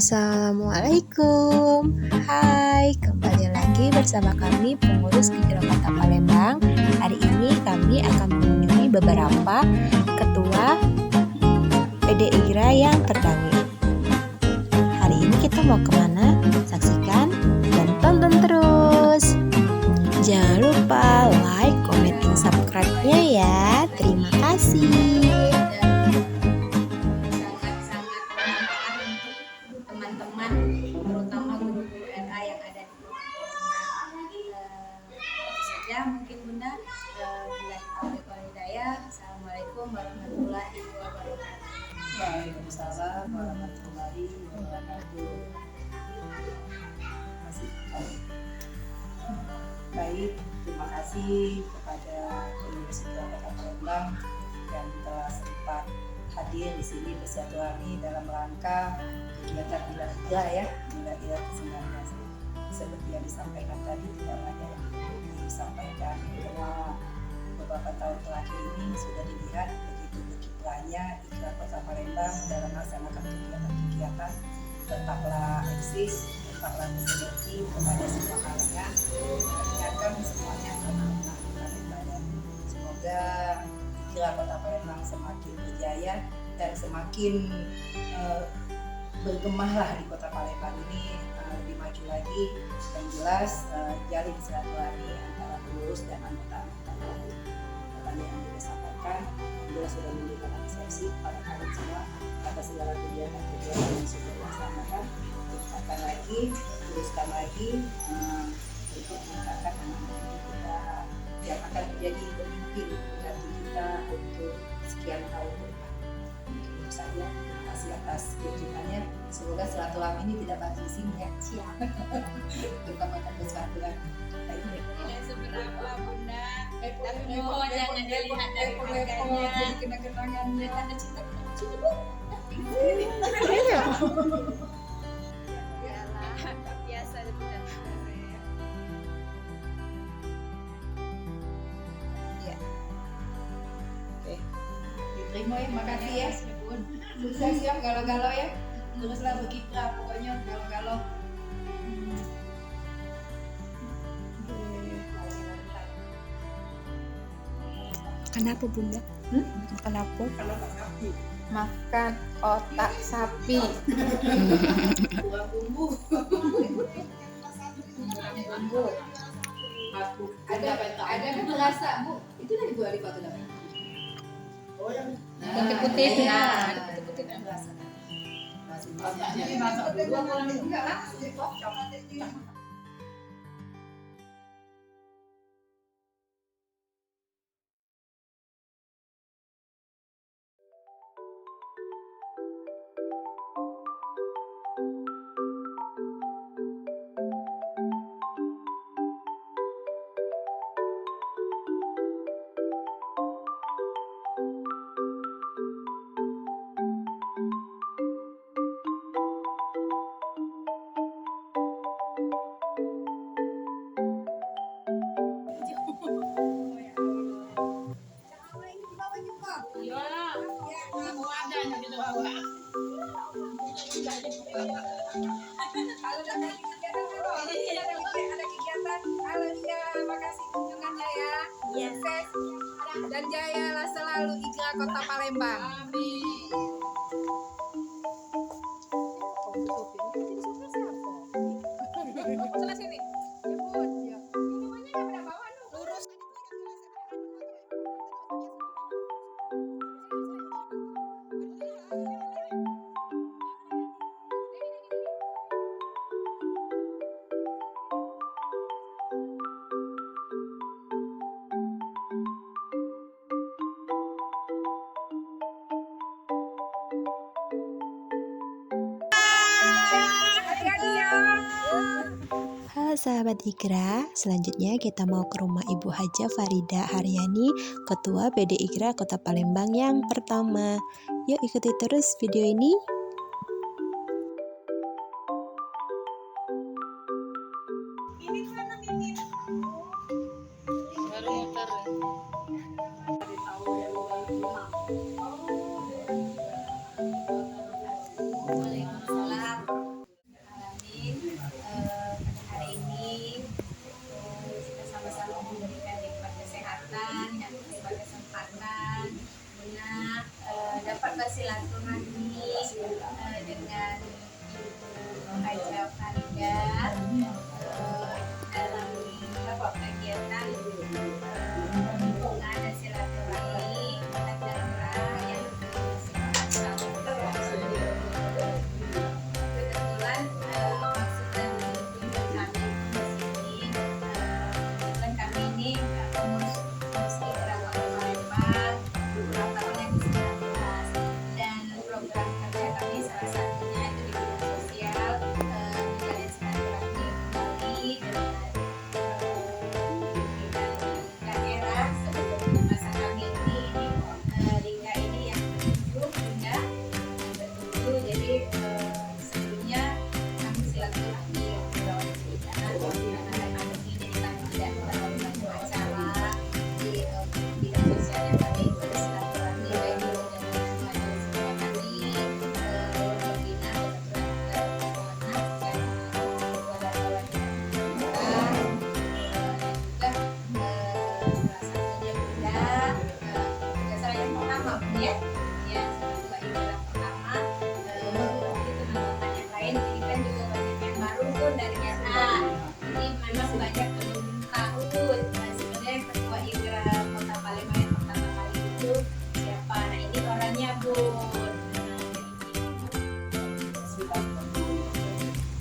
Assalamualaikum. Hai, kembali lagi bersama kami pengurus IKRA Kota Palembang. Hari ini kami akan mengunjungi beberapa ketua PD IKRA yang terdahulu. Hari ini kita mau kemana? Saksikan dan tonton terus. Jangan lupa like, comment, dan subscribe-nya ya. Terima kasih. Teman-teman, terutama guru-guru LA yang ada di Palembang. Itu saja mungkin Bunda. Billahi taufiq wal hidayah. Assalamualaikum warahmatullahi wabarakatuh. Waalaikumsalam warahmatullahi wabarakatuh. Baik, terima kasih kepada pengurus IKRA Kota Palembang yang telah sempat hadir di sini bersilaturahmi dalam rangka kegiatan Bila Ira ya, Bila Ira ke-19. Seperti yang disampaikan tadi, tidak banyak yang disampaikan bahwa beberapa tahun terakhir ini sudah dilihat begitu berkiprahnya IKRA Kota Palembang dalam melaksanakan kegiatan-kegiatan. Tetaplah eksis, tetaplah bersinergi kepada semua kalangan, mengingatkan semuanya anak-anak Palembang. Semoga IKRA Kota Palembang semakin berjaya dan semakin bergemahlah di Kota Palembang ini, lebih maju lagi, dan jelas jalin silaturahmi antara pengurus dan anggota-anggota. Tadi yang disampaikan, Alhamdulillah sudah memberikan apresiasi pada kalian semua atas segala kegiatan-kegiatan yang sudah dilaksanakan. Tingkatkan lagi, teruskan lagi untuk meningkatkan anak-anak kita yang akan menjadi pemimpin ganti kita untuk sekian tahun ke depan. Itu saja. Terima kasih atas kunjungannya. Semoga silaturahmi ini tidak basi di sini ya. Siap. Terutama bersilaturahmi. Tidak seberapa Bunda, tapi mohon jangan dilihat dari harganya. Jadi kenang-kenangan Tanda cinta sini Bu. Iyalah, tak biasa Bunda. Ya. Oke. Diterima ya, makasih ya. Sukses ya, galau-galau ya. Teruslah berkiprah, pokoknya galau-galau. Kenapa Bunda? Kenapa? Makan otak sapi. Kurang bumbu. Ada kan terasa Bu, itu dari Bu Arifah tuh namanya. Oh yang Putih-putih. Nah, Nah, putih-putih kan terasa. Jadi masak dulu kalau enggak langsung dipotong. Halo dia, makasih kunjungannya ya. Sukses dan jayalah selalu IKRA Kota Palembang. Amin. Sebelah sini. Ya, minumannya nggak pada bawa lu. Lurus. Halo sahabat IKRA, selanjutnya kita mau ke rumah Ibu Haja Farida Haryani, Ketua PD IKRA Kota Palembang yang pertama. Yuk ikuti terus video ini. Waalaikumsalam. bersilaturahmi dengan Ibu Haja Farida dalam kegiatan hubungan dan silaturahmi negara yang bersifat kebetulan maksud dan tujuan kami di sini tujuan kami ini mengurus Istiqra Kota Palembang beberapa tahun yang ke-19 dan program kerja kami salah satunya itu di bidang sosial menjalin silaturahmi kembali dengan daerah sebelum masa kami ini Lingga ini yang ke-7 hingga ke-7 jadi sebelumnya kami silaturahmi beberapa karena ada pandemi jadi kami tidak terlalu banyak acara di bidang sosial yang kami bersilaturahmi baik itu dengan majelis ketua kami pembina kebetulan dan kawan-kawan dan juga salah satunya Bunda saya yang pertama Bunda ya sebagai ibadah pertama itu teman-teman yang lain ini kan juga banyak yang baru tuh dari RA jadi memang banyak belum tahu sebenarnya ketua IGRA Kota Palembang yang pertama kali itu siapa nah ini orangnya Bun.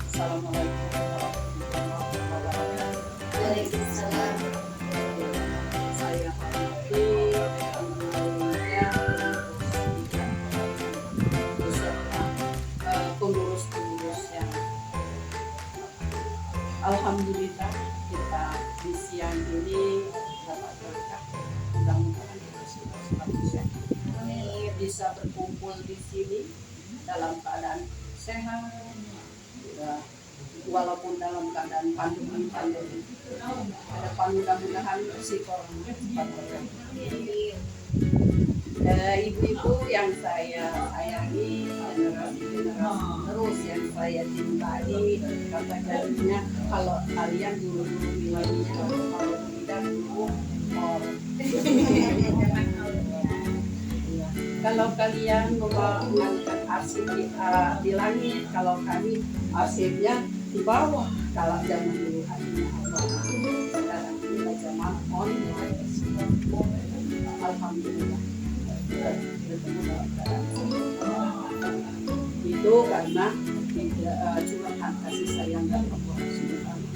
Assalamualaikum warahmatullahi wabarakatuh. Waalaikumsalam. Saya Hati beserta pengurus-pengurus yang alhamdulillah kita di siang ini dapat berkah. Mudah-mudahan kita semua selalu sehat. Bisa berkumpul di sini dalam keadaan sehat. Ya, walaupun dalam keadaan pandemi ke depan mudah-mudahan si corona cepat berhenti. Ibu-ibu yang saya sayangi, generasi-generasi terus yang saya cintai, kata jadinya kalau kalian dulu-dulu bilangnya kalau tidak dulu kalau kalian mengangkat arsip di langit, kalau kami arsipnya di bawah. Kalau zaman dulu hatinya Allah, sekarang ini zaman online. Alhamdulillah kita bertemu dalam keadaan itu karena curahan kasih sayang dan Allah Subhanahu.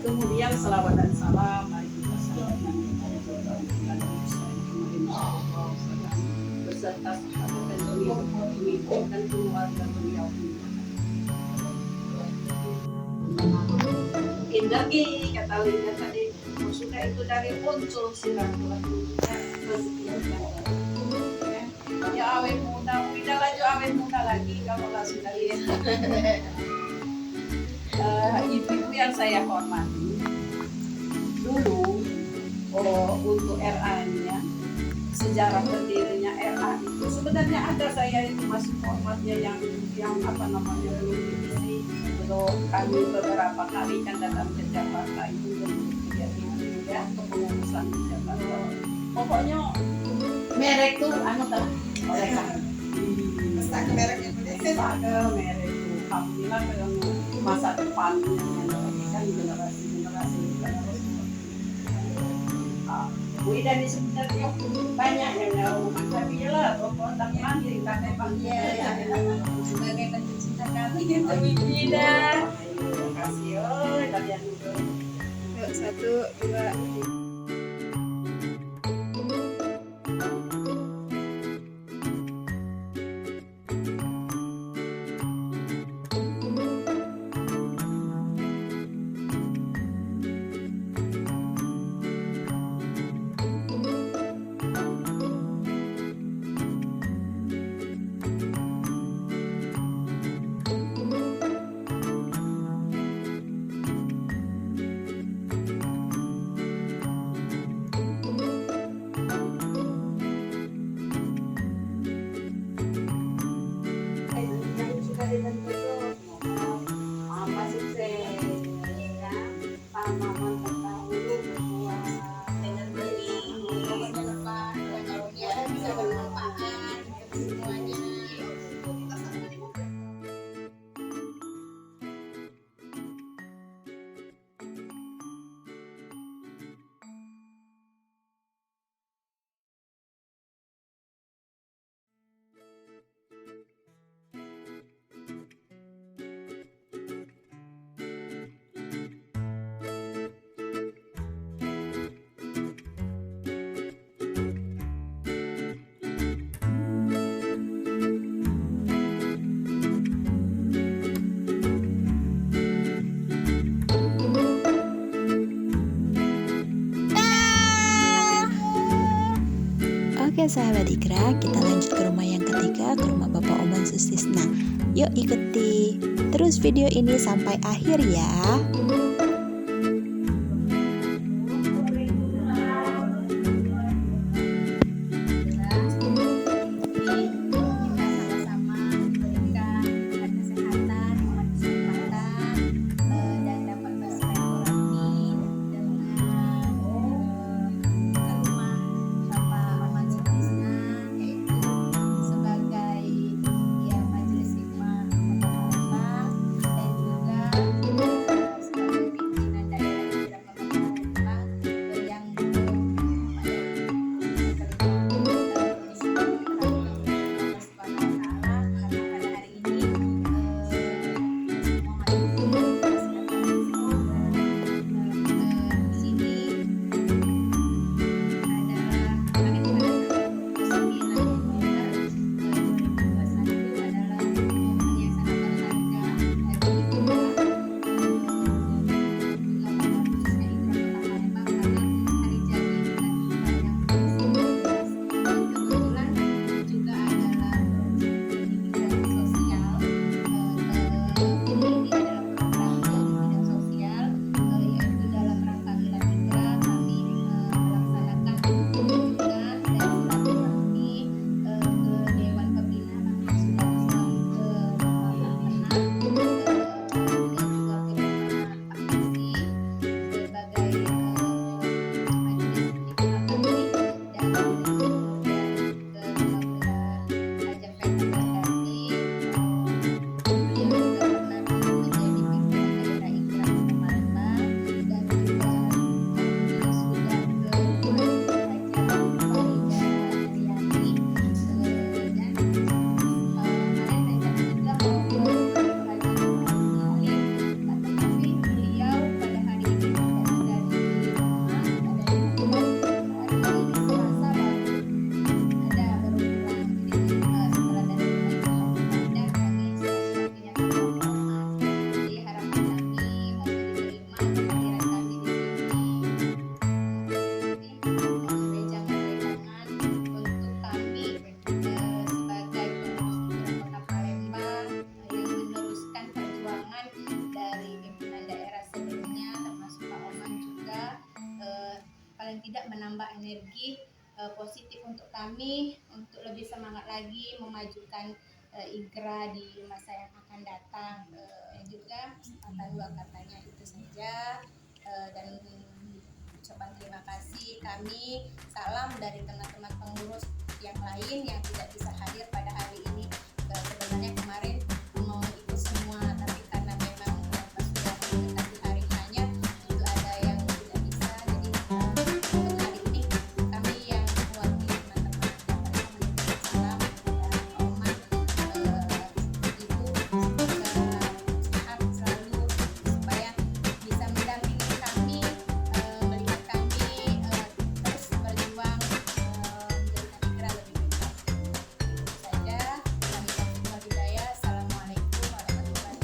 Kemudian selawat dan salam mari kita sampaikan kepada beserta sahabat dan pengikut dan keluarga beliau. Mungkin lagi kata Linda tadi sudah itu dari muncul silaturahminya sekian ya awet muda tidak lagi awet muda lagi kalau lah sudah lihat. Ibu-ibu yang saya hormati dulu untuk RA-nya sejarah berdirinya RA itu sebenarnya ada saya itu masih formatnya yang apa namanya belum diisi belum kami beberapa kali kan datang ke Jakarta itu ya kepengurusan di Jakarta pokoknya merek tuh anu lah oleh kami merek itu merek itu alhamdulillah dalam masa depannya kan generasi Wida di sebenarnya banyak yang tahu tapi lah kontak mandi kakek panggil sebagai bentuk cinta kami tapi tidak terima kasih kalian yuk 1, 2, 3. sahabat Iqra, kita lanjut ke rumah yang ketiga, ke rumah Bapak Oman Sustisna. Yuk ikuti terus video ini sampai akhir ya. Tidak menambah energi positif untuk kami untuk lebih semangat lagi memajukan Iqra di masa yang akan datang. Juga kata dua katanya itu saja, dan ucapan terima kasih kami, salam dari teman-teman pengurus yang lain yang tidak bisa hadir pada hari ini. Sebenarnya kemarin mau ikut semua, tapi karena memang sudah mendekati hari hanya itu ada yang tidak bisa, jadi untuk hari ini kami yang mewakili teman-teman yang mereka menitipkan salam kepada Oman, Ibu semoga sehat selalu supaya bisa mendampingi kami, melihat kami terus berjuang menjadikan Iqra lebih baik. Itu saja. Kami hidayah. Assalamualaikum warahmatullahi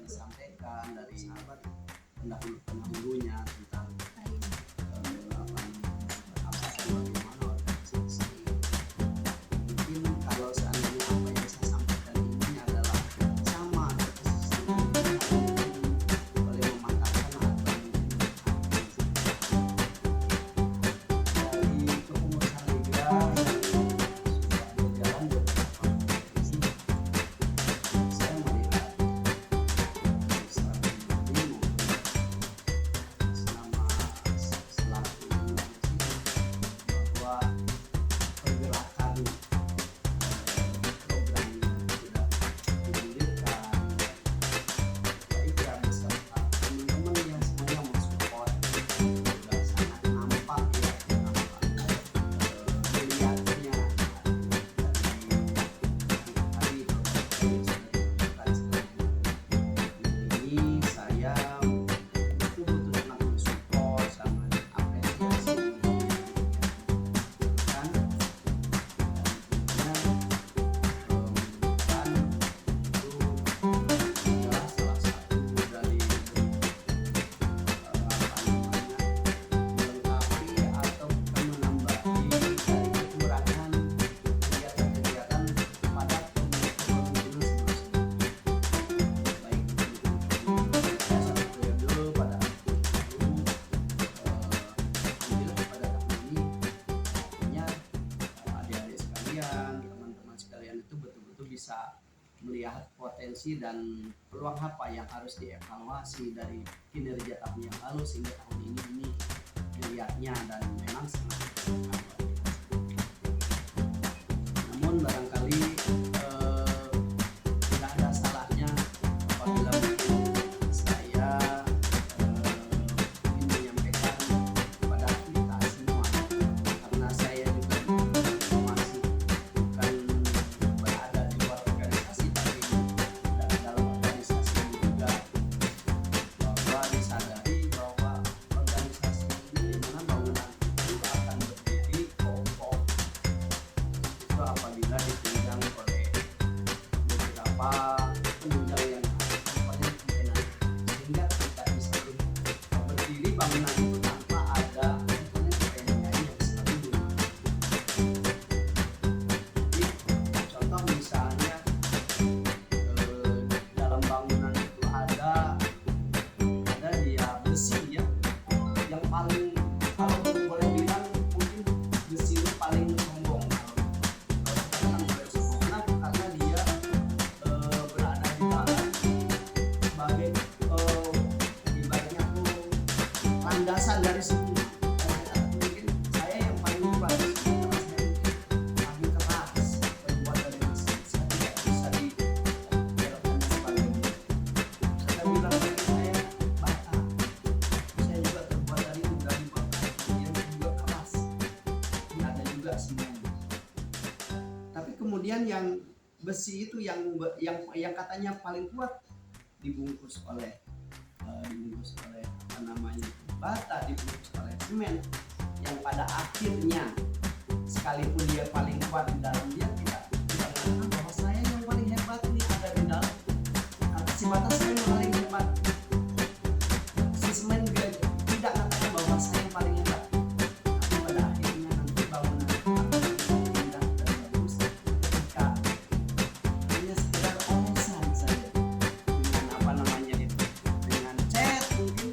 disampaikan dari sahabat pendahulunya tentang apa dan bagaimana organisasi. Mungkin kalau seandainya apa yang saya sampaikan ini adalah sama persis boleh mematahkan atau mungkin melihat potensi dan peluang apa yang harus dievaluasi dari kinerja tahun yang lalu sehingga tahun ini dilihatnya dan memang sangat signifikan. Namun barangkali tidak ada salahnya apabila mungkin saya ingin menyampaikan kepada kita semua, karena saya juga masih bukan berada di luar organisasi tapi dari dalam organisasi ini juga, bahwa disadari bahwa organisasi ini dimana bangunan itu akan berdiri kokoh itu apabila ditunjang oleh beberapa penunjang yang pada pimpinan, sehingga tidak bisa berdiri bangunan itu tanpa ada komponen yang stabil. Jadi contoh misalnya dalam bangunan itu ada dia besi ya, yang paling kalau boleh bilang mungkin besi itu paling sombong. Karena dia berada di dalam sebagai ibaratnya tuh landasan dari semua. Mungkin saya yang paling kuat, karena saya mungkin paling keras terbuat dari besi, saya tidak bisa dibelokkan dan sebagainya. Saya bilang dari saya bata, saya juga terbuat dari bata yang juga keras, ini ada juga semuanya. Tapi kemudian yang besi itu yang katanya paling kuat dibungkus oleh apa namanya bata, dibungkus oleh semen, yang pada akhirnya sekalipun dia paling kuat di dalam, dia tidak mengatakan bahwa saya yang paling hebat ini ada di dalam, atau si bata saya yang paling hebat, si semen dia tidak mengatakan bahwa saya yang paling hebat. Tapi pada akhirnya nanti bangunan akan indah dan bagus ketika hanya sekedar olesan saja dengan apa namanya itu, dengan cat mungkin,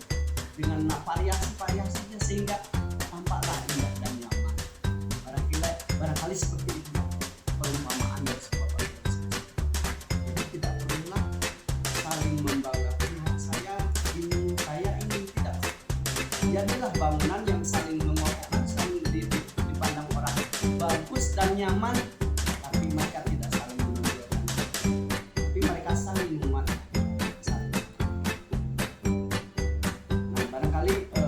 dengan variasi-variasinya sehingga tampaklah indah dan nyaman. Barangkali seperti itu perumpamaan dari sebuah organisasi. Jadi tidak perlulah saling membanggakan, saya ini tidak. Jadilah bangunan yang saling mengokohkan, saling dipandang orang bagus dan nyaman, tapi mereka tidak saling menunjukkan, tapi mereka saling menguatkan. Nah, barangkali itu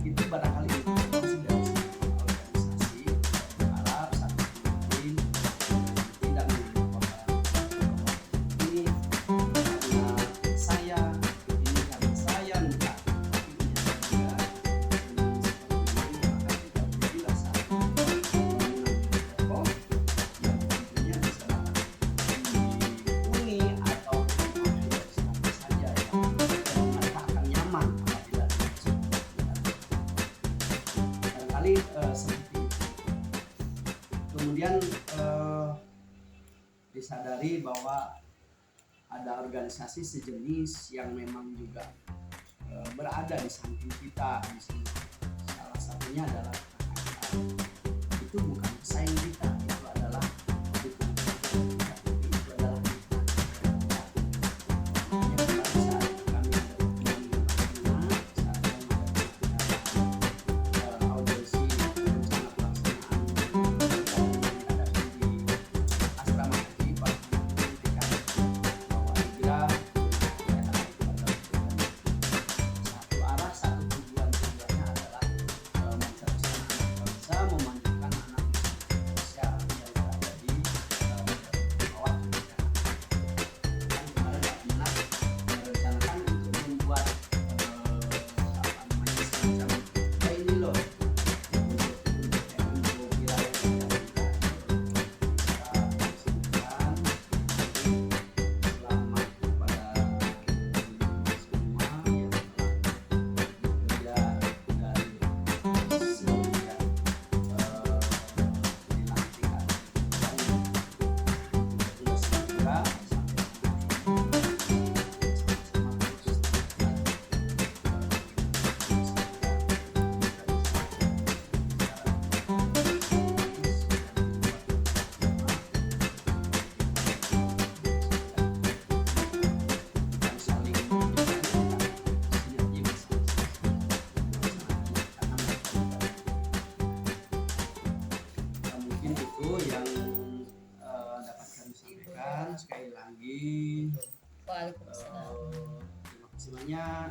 informasi dari sebuah organisasi. Berharap satu tim tidak menganggap ini karena saya, ini karena saya, enggak. Tapi juga dengan seperti ini maka tidak berilah satu bangunan kokoh yang tentunya bisa dapat dihuni atau dipakai siapa saja yang mereka akan nyaman apabila barangkali seperti itu. Kemudian disadari bahwa ada organisasi sejenis yang memang juga berada di samping kita di sini. Salah satunya adalah KKR. Itu bukan pesaing kita, itu adalah bukan kita, tapi itu adalah kita. Yang pada saat kami ada pertemuan di Madinah, saat kami ada audiensi rencana pelaksanaan yang diadakan di asrama haji Pak menyampaikan bahwa hijrah satu arah, satu tujuannya adalah mencari lagi. Waalaikumsalam. Terima kasih banyak.